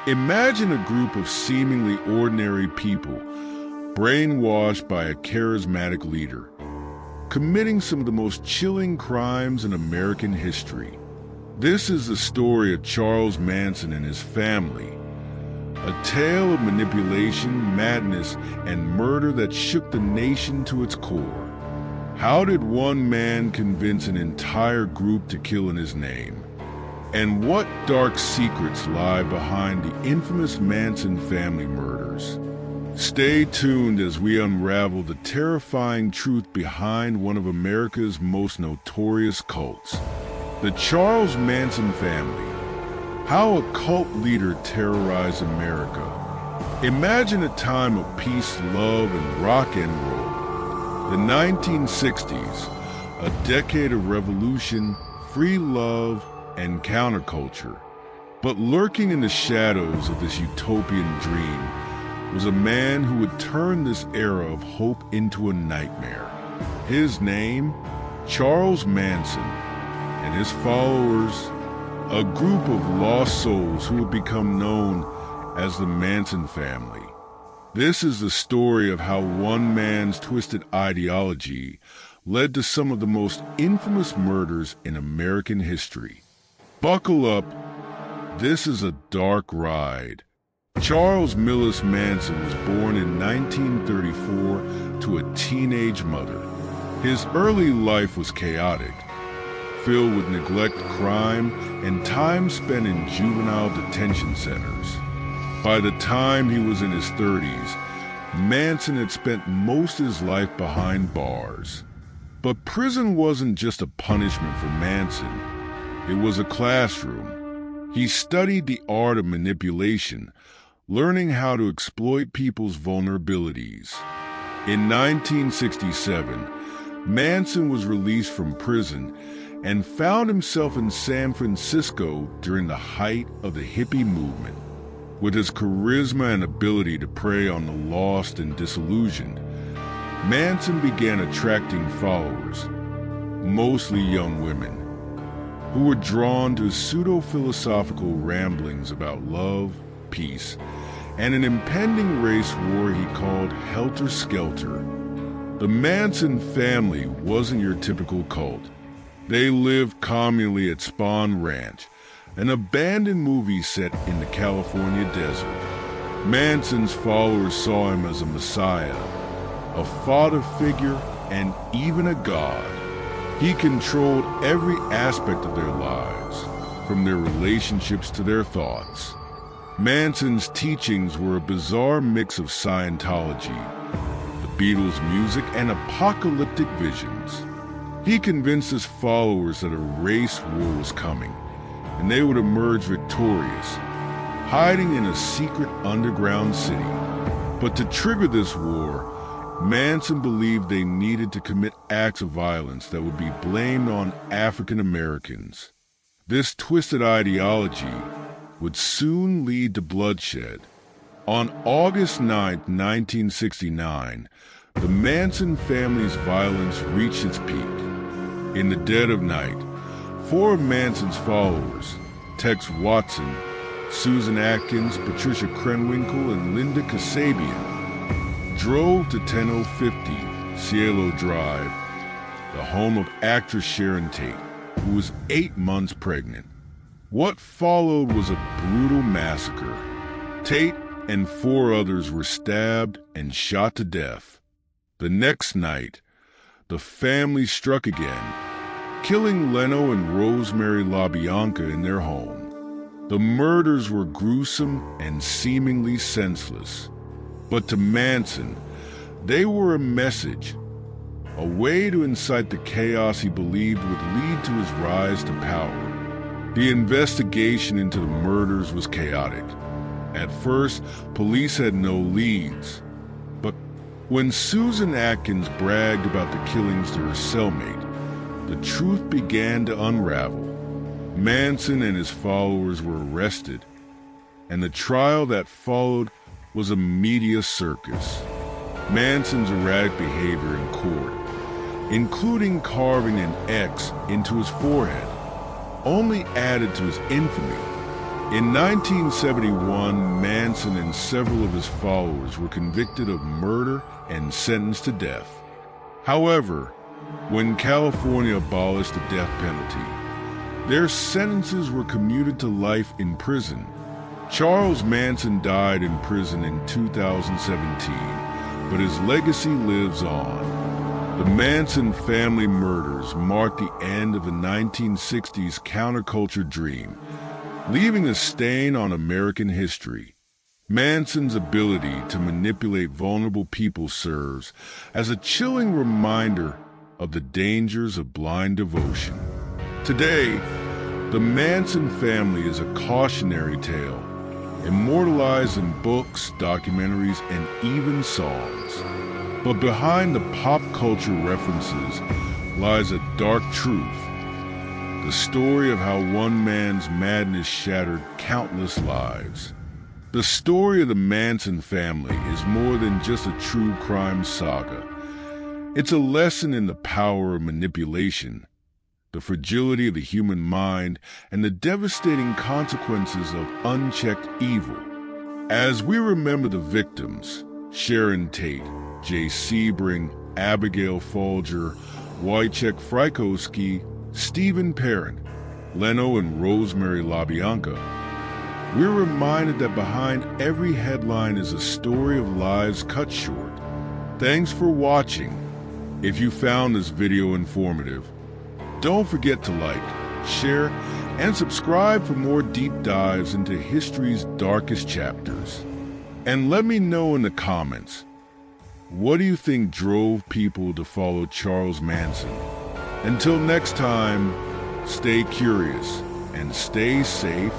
Imagine a group of seemingly ordinary people brainwashed by a charismatic leader, committing some of the most chilling crimes in American history. This is the story of Charles Manson and his family, a tale of manipulation, madness, and murder that shook the nation to its core. How did one man convince an entire group to kill in his name? And what dark secrets lie behind the infamous Manson family murders? Stay tuned as we unravel the terrifying truth behind one of America's most notorious cults, the Charles Manson family. How a cult leader terrorized America. Imagine a time of peace, love, and rock and roll. The 1960s, a decade of revolution, free love, and counterculture. But lurking in the shadows of this utopian dream was a man who would turn this era of hope into a nightmare. His name, Charles Manson, and his followers, a group of lost souls who would become known as the Manson family. This is the story of how one man's twisted ideology led to some of the most infamous murders in American history. Buckle up, this is a dark ride. Charles Millis Manson was born in 1934 to a teenage mother. His early life was chaotic, filled with neglect, crime, and time spent in juvenile detention centers. By the time he was in his 30s, Manson had spent most of his life behind bars. But prison wasn't just a punishment for Manson. It was a classroom. He studied the art of manipulation, learning how to exploit people's vulnerabilities. In 1967, Manson was released from prison and found himself in San Francisco during the height of the hippie movement. With his charisma and ability to prey on the lost and disillusioned, Manson began attracting followers, mostly young women, who were drawn to his pseudo-philosophical ramblings about love, peace, and an impending race war he called Helter Skelter. The Manson family wasn't your typical cult. They lived communally at Spahn Ranch, an abandoned movie set in the California desert. Manson's followers saw him as a messiah, a father figure, and even a god. He controlled every aspect of their lives, from their relationships to their thoughts. Manson's teachings were a bizarre mix of Scientology, the Beatles' music, and apocalyptic visions. He convinced his followers that a race war was coming, and they would emerge victorious, hiding in a secret underground city. But to trigger this war, Manson believed they needed to commit acts of violence that would be blamed on African Americans. This twisted ideology would soon lead to bloodshed. On August 9, 1969, the Manson family's violence reached its peak. In the dead of night, 4 of Manson's followers, Tex Watson, Susan Atkins, Patricia Krenwinkel, and Linda Kasabian, drove to 10050 Cielo Drive, the home of actress Sharon Tate, who was 8 months pregnant. What followed was a brutal massacre. Tate and 4 others were stabbed and shot to death. The next night, the family struck again, killing Leno and Rosemary LaBianca in their home. The murders were gruesome and seemingly senseless. But to Manson, they were a message, a way to incite the chaos he believed would lead to his rise to power. The investigation into the murders was chaotic. At first, police had no leads. But when Susan Atkins bragged about the killings to her cellmate, the truth began to unravel. Manson and his followers were arrested, and the trial that followed was a media circus. Manson's erratic behavior in court, including carving an X into his forehead, only added to his infamy. In 1971, Manson and several of his followers were convicted of murder and sentenced to death. However, when California abolished the death penalty, their sentences were commuted to life in prison. Charles Manson died in prison in 2017, but his legacy lives on. The Manson family murders marked the end of the 1960s counterculture dream, leaving a stain on American history. Manson's ability to manipulate vulnerable people serves as a chilling reminder of the dangers of blind devotion. Today, the Manson family is a cautionary tale, immortalized in books, documentaries, and even songs. But behind the pop culture references lies a dark truth. The story of how one man's madness shattered countless lives. The story of the Manson family is more than just a true crime saga. It's a lesson in the power of manipulation, the fragility of the human mind, and the devastating consequences of unchecked evil. As we remember the victims, Sharon Tate, Jay Sebring, Abigail Folger, Wojciech Frykowski, Stephen Parent, Leno and Rosemary LaBianca, we're reminded that behind every headline is a story of lives cut short. Thanks for watching. If you found this video informative, don't forget to like, share, and subscribe for more deep dives into history's darkest chapters. And let me know in the comments, what do you think drove people to follow Charles Manson? Until next time, stay curious and stay safe